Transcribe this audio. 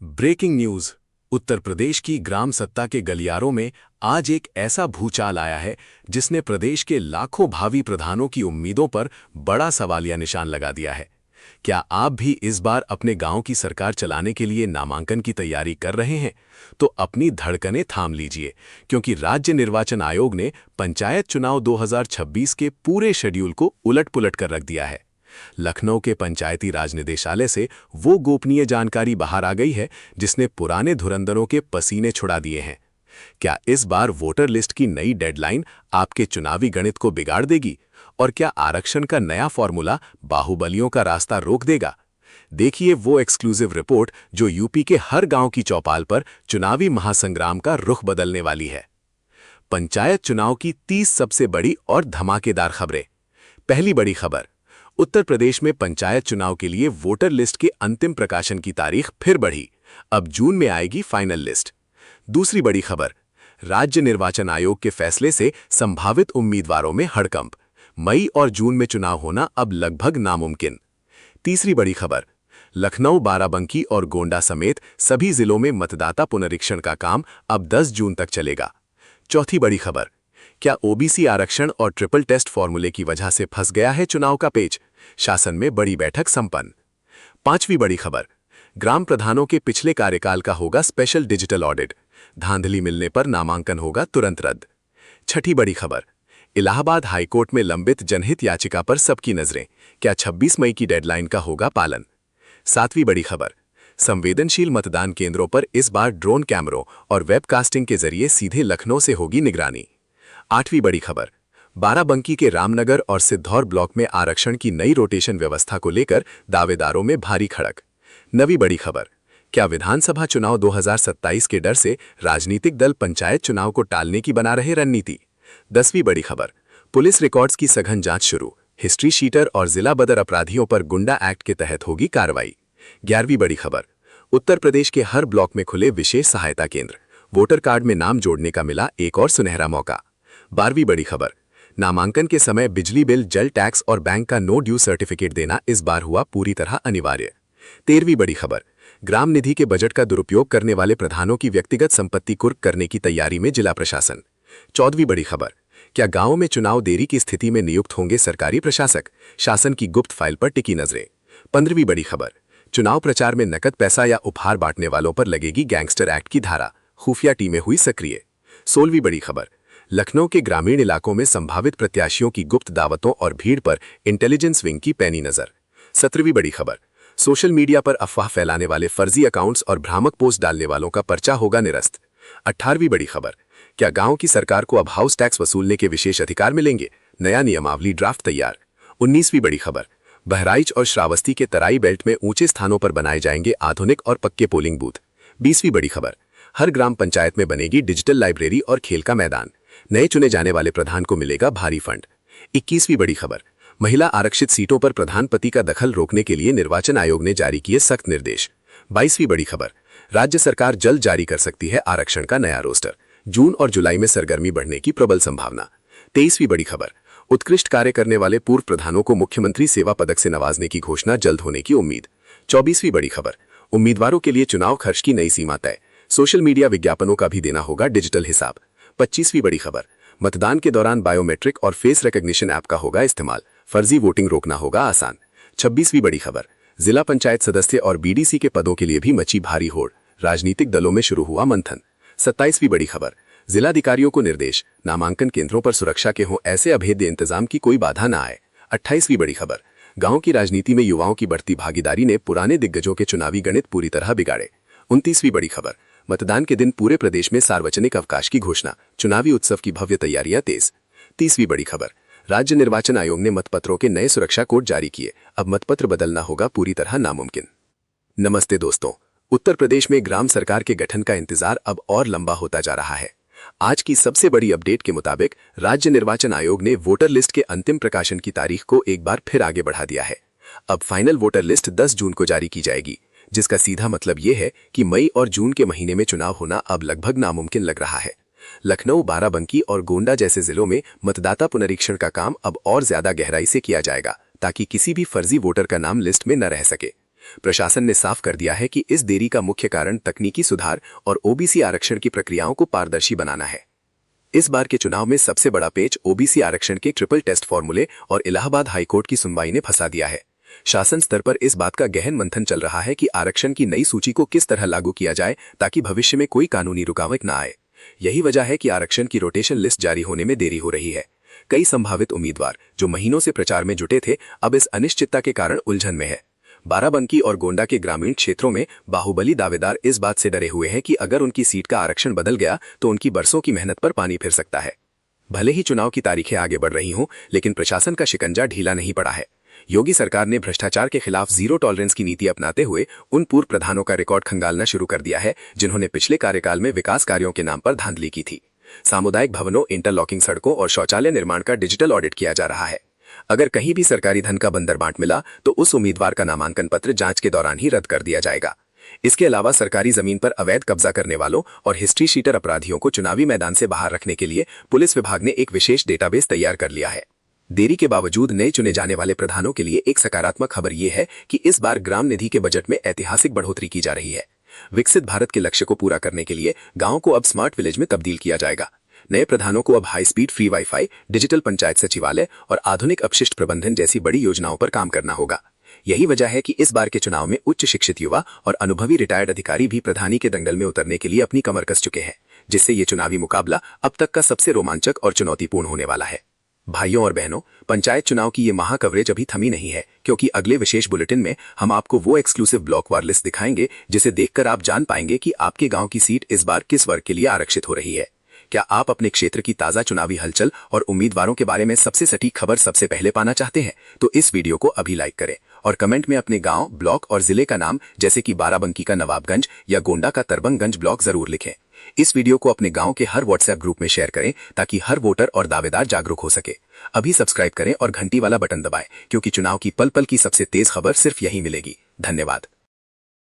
Breaking news. Uttar Pradesh की ग्राम सत्ता के गलियारों में आज एक ऐसा भूचाल आया है जिसने प्रदेश के लाखों भावी प्रधानों की उम्मीदों पर बड़ा सवालिया निशान लगा दिया है। क्या आप भी इस बार अपने गांव की सरकार चलाने के लिए नामांकन की तैयारी कर रहे हैं? तो अपनी धड़कनें थाम लीजिए, क्योंकि राज्य निर्वाचन आयोग ने पंचायत चुनाव 2026 के पूरे शेड्यूल को उलट-पुलट कर रख दिया है। लखनऊ के पंचायती राज निदेशालय से वो गोपनीय जानकारी बाहर आ गई है जिसने पुराने धुरंधरों के पसीने छुड़ा दिए हैं। क्या इस बार वोटर लिस्ट की नई डेडलाइन आपके चुनावी गणित को बिगाड़ देगी? और क्या आरक्षण का नया फॉर्मूला बाहुबलियों का रास्ता रोक देगा? देखिए वो एक्सक्लूसिव रिपोर्ट जो यूपी के हर गांव की चौपाल पर चुनावी महासंग्राम का रुख बदलने वाली है। पंचायत चुनाव की 30 सबसे बड़ी और धमाकेदार खबरें। पहली बड़ी खबर, उत्तर प्रदेश में पंचायत चुनाव के लिए वोटर लिस्ट के अंतिम प्रकाशन की तारीख फिर बढ़ी। अब जून में आएगी फाइनल लिस्ट। दूसरी बड़ी खबर, राज्य निर्वाचन आयोग के फैसले से संभावित उम्मीदवारों में हड़कंप। मई और जून में चुनाव होना अब लगभग नामुमकिन। तीसरी बड़ी खबर, लखनऊ, बाराबंकी और गोंडा समेत सभी जिलों में मतदाता पुनरीक्षण का काम अब 10 जून तक चलेगा। चौथी बड़ी खबर, क्या ओबीसी आरक्षण और ट्रिपल टेस्ट फॉर्मूले की वजह से फंस गया है चुनाव का पेच? शासन में बड़ी बैठक संपन्न। पांचवी बड़ी खबर, ग्राम प्रधानों के पिछले कार्यकाल का होगा स्पेशल डिजिटल ऑडिट। धांधली मिलने पर नामांकन होगा तुरंत रद्द। छठी बड़ी खबर, इलाहाबाद हाईकोर्ट में लंबित जनहित याचिका पर सबकी नजरें। क्या 26 मई की डेडलाइन का होगा पालन? सातवीं बड़ी खबर, संवेदनशील मतदान केंद्रों पर इस बार ड्रोन कैमरों और वेबकास्टिंग के जरिए सीधे लखनऊ से होगी निगरानी। आठवीं बड़ी खबर, बाराबंकी के रामनगर और सिद्धौर ब्लॉक में आरक्षण की नई रोटेशन व्यवस्था को लेकर दावेदारों में भारी खड़क। नवीं बड़ी खबर, क्या विधानसभा चुनाव 2027 के डर से राजनीतिक दल पंचायत चुनाव को टालने की बना रहे रणनीति? 10वीं बड़ी खबर, पुलिस रिकॉर्ड्स की सघन जांच शुरू। हिस्ट्री शीटर और जिला बदर अपराधियों पर गुंडा एक्ट के तहत होगी कार्रवाई। 11वीं बड़ी खबर, उत्तर प्रदेश के हर ब्लॉक में खुले विशेष सहायता केंद्र। वोटर कार्ड में नाम जोड़ने का मिला एक और सुनहरा मौका। 12वीं बड़ी खबर, नामांकन के समय बिजली बिल, जल टैक्स और बैंक का नो ड्यू सर्टिफिकेट देना इस बार हुआ पूरी तरह अनिवार्य। 13वीं बड़ी खबर, ग्राम निधि के बजट का दुरुपयोग करने वाले प्रधानों की व्यक्तिगत संपत्ति कुर्क करने की तैयारी में जिला प्रशासन। 14वीं बड़ी खबर, क्या गांवों में चुनाव देरी की स्थिति में नियुक्त होंगे सरकारी प्रशासक? शासन की गुप्त फाइल पर टिकी नजरें। 15वीं बड़ी खबर, चुनाव प्रचार में नकद पैसा या उपहार बांटने वालों पर लगेगी गैंगस्टर एक्ट की धारा। खुफिया टीमें हुई सक्रिय। 16वीं बड़ी खबर, लखनऊ के ग्रामीण इलाकों में संभावित प्रत्याशियों की गुप्त दावतों और भीड़ पर इंटेलिजेंस विंग की पैनी नजर। 17वीं बड़ी खबर, सोशल मीडिया पर अफवाह फैलाने वाले फर्जी अकाउंट्स और भ्रामक पोस्ट डालने वालों का पर्चा होगा निरस्त। 18वीं बड़ी खबर, क्या गांव की सरकार को अब हाउस टैक्स वसूलने के विशेष अधिकार मिलेंगे? नया नियमावली ड्राफ्ट तैयार। 19वीं बड़ी खबर, बहराइच और श्रावस्ती के तराई बेल्ट में ऊंचे स्थानों पर बनाए जाएंगे आधुनिक और पक्के पोलिंग बूथ। 20वीं बड़ी खबर, हर ग्राम पंचायत में बनेगी डिजिटल लाइब्रेरी और खेल का मैदान। नए चुने जाने वाले प्रधान को मिलेगा भारी फंड। 21वीं बड़ी खबर, महिला आरक्षित सीटों पर प्रधान पति का दखल रोकने के लिए निर्वाचन आयोग ने जारी किए सख्त निर्देश। 22वीं बड़ी खबर, राज्य सरकार जल्द जारी कर सकती है आरक्षण का नया रोस्टर। जून और जुलाई में सरगर्मी बढ़ने की प्रबल संभावना। 23वीं बड़ी खबर, उत्कृष्ट कार्य करने वाले पूर्व प्रधानों को मुख्यमंत्री सेवा पदक से नवाजने की घोषणा जल्द होने की उम्मीद। 24वीं बड़ी खबर, उम्मीदवारों के लिए चुनाव खर्च की नई सीमा तय। सोशल मीडिया विज्ञापनों का भी देना होगा डिजिटल हिसाब। 25वीं बड़ी खबर, मतदान के दौरान बायोमेट्रिक और फेस रिकॉग्निशन ऐप का होगा इस्तेमाल। फर्जी वोटिंग रोकना होगा आसान। 26वीं बड़ी खबर, जिला पंचायत सदस्य और बीडीसी के पदों के लिए भी मची भारी होड़। राजनीतिक दलों में शुरू हुआ मंथन। 27वीं बड़ी खबर, जिलाधिकारियों को निर्देश, नामांकन केंद्रों पर सुरक्षा के हों ऐसे अभेद्य इंतजाम की कोई बाधा न आए। 28वीं बड़ी खबर, गांव की राजनीति में युवाओं की बढ़ती भागीदारी ने पुराने दिग्गजों के चुनावी गणित पूरी तरह बिगाड़े। 29वीं बड़ी खबर, मतदान के दिन पूरे प्रदेश में सार्वजनिक अवकाश की घोषणा। चुनावी उत्सव की भव्य तैयारियां तेज। 30वीं बड़ी खबर, राज्य निर्वाचन आयोग ने मतपत्रों के नए सुरक्षा कोड जारी किए। अब मतपत्र बदलना होगा पूरी तरह नामुमकिन। नमस्ते दोस्तों, उत्तर प्रदेश में ग्राम सरकार के गठन का इंतजार अब और लंबा होता जा रहा है। आज की सबसे बड़ी अपडेट के मुताबिक राज्य निर्वाचन आयोग ने वोटर लिस्ट के अंतिम प्रकाशन की तारीख को एक बार फिर आगे बढ़ा दिया है। अब फाइनल वोटर लिस्ट 10 जून को जारी की जाएगी, जिसका सीधा मतलब ये है कि मई और जून के महीने में चुनाव होना अब लगभग नामुमकिन लग रहा है। लखनऊ, बाराबंकी और गोंडा जैसे जिलों में मतदाता पुनरीक्षण का काम अब और ज्यादा गहराई से किया जाएगा, ताकि किसी भी फर्जी वोटर का नाम लिस्ट में न रह सके। प्रशासन ने साफ कर दिया है कि इस देरी का मुख्य कारण तकनीकी सुधार और ओबीसी आरक्षण की प्रक्रियाओं को पारदर्शी बनाना है। इस बार के चुनाव में सबसे बड़ा पेच ओबीसी आरक्षण के ट्रिपल टेस्ट फॉर्मूले और इलाहाबाद हाईकोर्ट की सुनवाई ने फंसा दिया है। शासन स्तर पर इस बात का गहन मंथन चल रहा है कि आरक्षण की नई सूची को किस तरह लागू किया जाए ताकि भविष्य में कोई कानूनी रुकावट न आए। यही वजह है कि आरक्षण की रोटेशन लिस्ट जारी होने में देरी हो रही है। कई संभावित उम्मीदवार जो महीनों से प्रचार में जुटे थे, अब इस अनिश्चितता के कारण उलझन में है। बाराबंकी और गोंडा के ग्रामीण क्षेत्रों में बाहुबली दावेदार इस बात से डरे हुए हैं कि अगर उनकी सीट का आरक्षण बदल गया तो उनकी बरसों की मेहनत पर पानी फिर सकता है। भले ही चुनाव की तारीखें आगे बढ़ रही हों, लेकिन प्रशासन का शिकंजा ढीला नहीं पड़ा है। योगी सरकार ने भ्रष्टाचार के खिलाफ जीरो टॉलरेंस की नीति अपनाते हुए उन पूर्व प्रधानों का रिकॉर्ड खंगालना शुरू कर दिया है जिन्होंने पिछले कार्यकाल में विकास कार्यों के नाम पर धांधली की थी। सामुदायिक भवनों, इंटरलॉकिंग सड़कों और शौचालय निर्माण का डिजिटल ऑडिट किया जा रहा है। अगर कहीं भी सरकारी धन का बंदर बांट मिला तो उस उम्मीदवार का नामांकन पत्र जांच के दौरान ही रद्द कर दिया जाएगा। इसके अलावा सरकारी जमीन पर अवैध कब्जा करने वालों और हिस्ट्री शीटर अपराधियों को चुनावी मैदान से बाहर रखने के लिए पुलिस विभाग ने एक विशेष डेटाबेस तैयार कर लिया है। देरी के बावजूद नए चुने जाने वाले प्रधानों के लिए एक सकारात्मक खबर यह है कि इस बार ग्राम निधि के बजट में ऐतिहासिक बढ़ोतरी की जा रही है। विकसित भारत के लक्ष्य को पूरा करने के लिए गांव को अब स्मार्ट विलेज में तब्दील किया जाएगा। नए प्रधानों को अब high speed free wifi, digital panchayat सचिवालय और आधुनिक अपशिष्ट प्रबंधन जैसी बड़ी योजनाओं पर काम करना होगा। यही वजह है कि इस बार के चुनाव में उच्च शिक्षित युवा और अनुभवी रिटायर्ड अधिकारी भी प्रधानी के दंगल में उतरने के लिए अपनी कमर कस चुके हैं, जिससे ये चुनावी मुकाबला अब तक का सबसे रोमांचक और चुनौतीपूर्ण होने वाला है। भाइयों और बहनों, पंचायत चुनाव की ये महा कवरेज अभी थमी नहीं है, क्योंकि अगले विशेष बुलेटिन में हम आपको वो एक्सक्लूसिव ब्लॉकवार लिस्ट दिखाएंगे जिसे देखकर आप जान पाएंगे कि आपके गांव की सीट इस बार किस वर्ग के लिए आरक्षित हो रही है। क्या आप अपने क्षेत्र की ताजा चुनावी हलचल और उम्मीदवारों के बारे में सबसे सटीक खबर सबसे पहले पाना चाहते हैं? तो इस वीडियो को अभी लाइक करें और कमेंट में अपने गांव, ब्लॉक और जिले का नाम, जैसे कि बाराबंकी का नवाबगंज या गोंडा का तरबंगगंज ब्लॉक जरूर लिखें। इस वीडियो को अपने गांव के हर व्हाट्सएप ग्रुप में शेयर करें ताकि हर वोटर और दावेदार जागरूक हो सके। अभी सब्सक्राइब करें और घंटी वाला बटन दबाएं, क्योंकि चुनाव की पल पल की सबसे तेज खबर सिर्फ यहीं मिलेगी। धन्यवाद।